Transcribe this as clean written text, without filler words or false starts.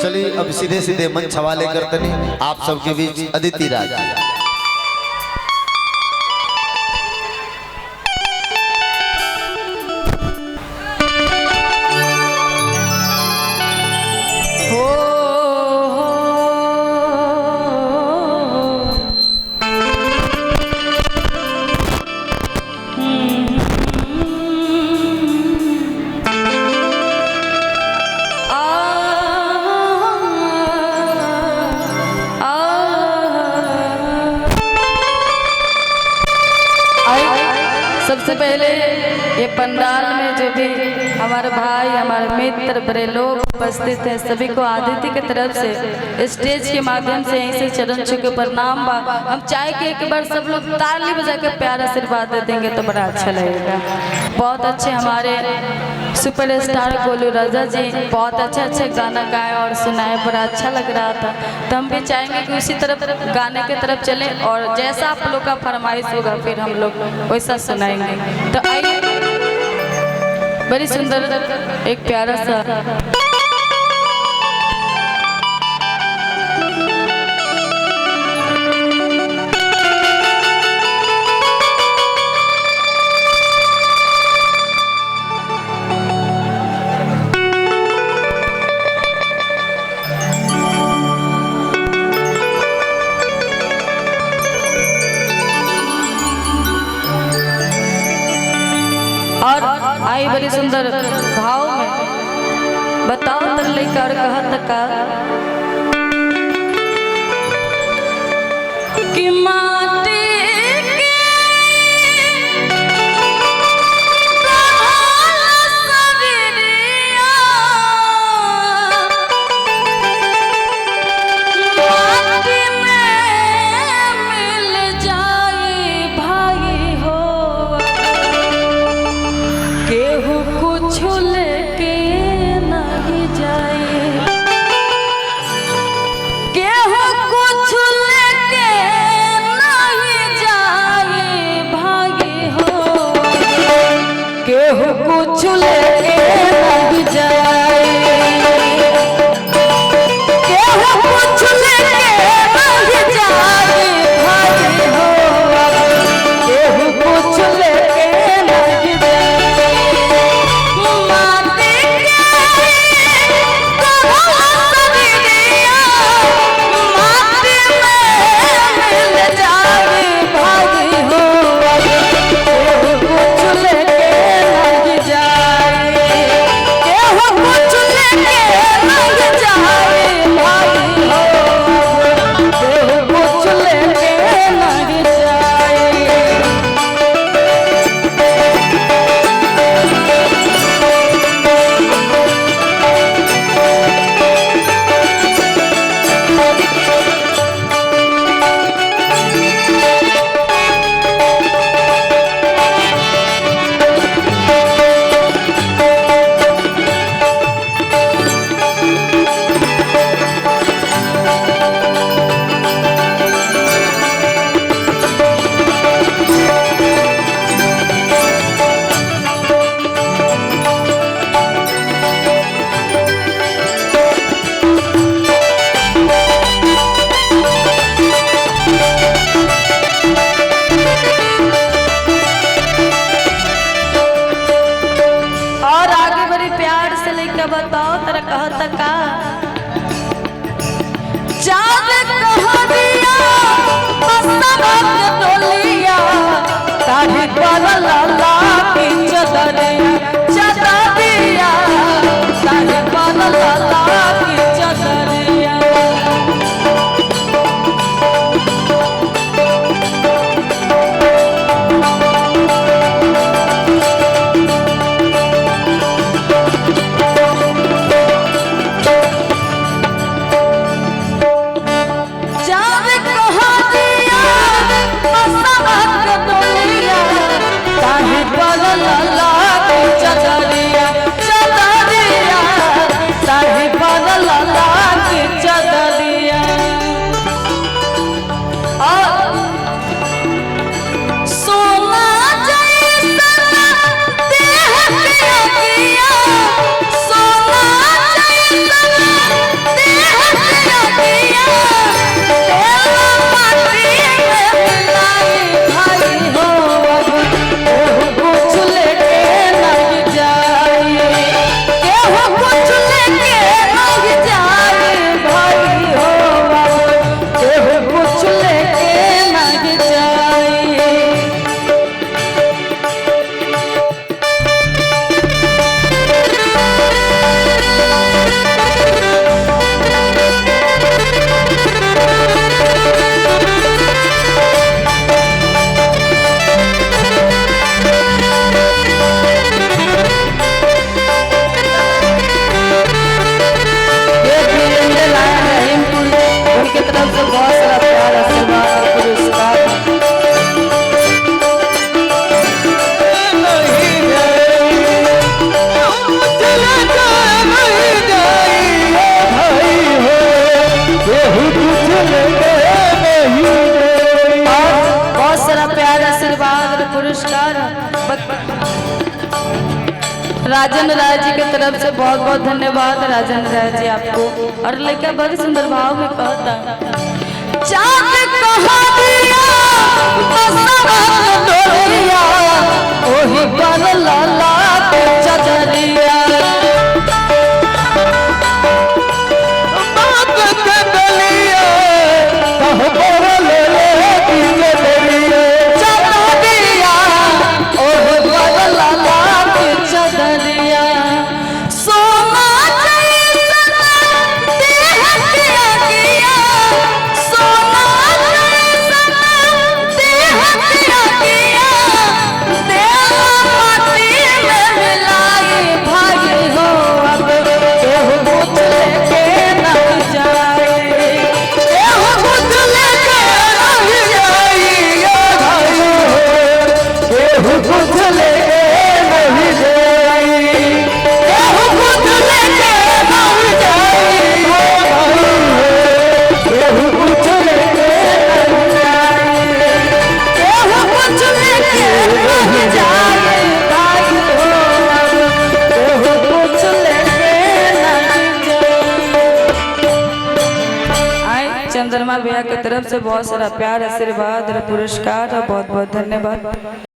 चलिए अब सीधे सीधे मंच हवाले करते नहीं आप सबके बीच अदिति राज। सबसे पहले ये पंडाल में जो भी हमारे भाई हमारे मित्र बड़े लोग उपस्थित हैं सभी को आदित्य की तरफ से स्टेज के माध्यम से यहीं से चरण छू के प्रणाम बा। हम चाहे कि एक बार सब लोग ताली बजा के प्यार आशीर्वाद दे देंगे तो बड़ा अच्छा लगेगा। बहुत अच्छे हमारे सुपरस्टार गोलू राजा जी बहुत अच्छे गाना गाए और सुनाए, बड़ा अच्छा लग रहा था। तो हम भी चाहेंगे कि उसी तरफ गाने की तरफ चलें और जैसा आप लोग का फरमाइश होगा फिर हम लोग वैसा सुनाएंगे। तो आइए बड़ी सुंदर एक प्यारा सा और आई बड़ी सुंदर भाव में बताओ तर लेकर कहत का कि माटी कुछ लेके नहीं जाए, केहू कुछ लेके नहीं जाए भाई हो, केहू कुछ लेके नहीं जाए। माटी के सरिया माटी में मिल जाए भाई हो, केहू कुछ लेके की तरफ से बहुत सारा प्यार आशीर्वाद और पुरस्कार। बहुत सारा प्यार आशीर्वाद और पुरस्कार राजेंद्र राय जी की तरफ से बहुत बहुत धन्यवाद राजेंद्र राय जी आपको। और लड़का बड़ी सुंदर भाव में कहता चाँद कहा दिया डोरिया ओही पर लाला के चदरिया चंद्रमा भैया की तरफ से बहुत सारा प्यार आशीर्वाद और पुरस्कार और बहुत बहुत धन्यवाद।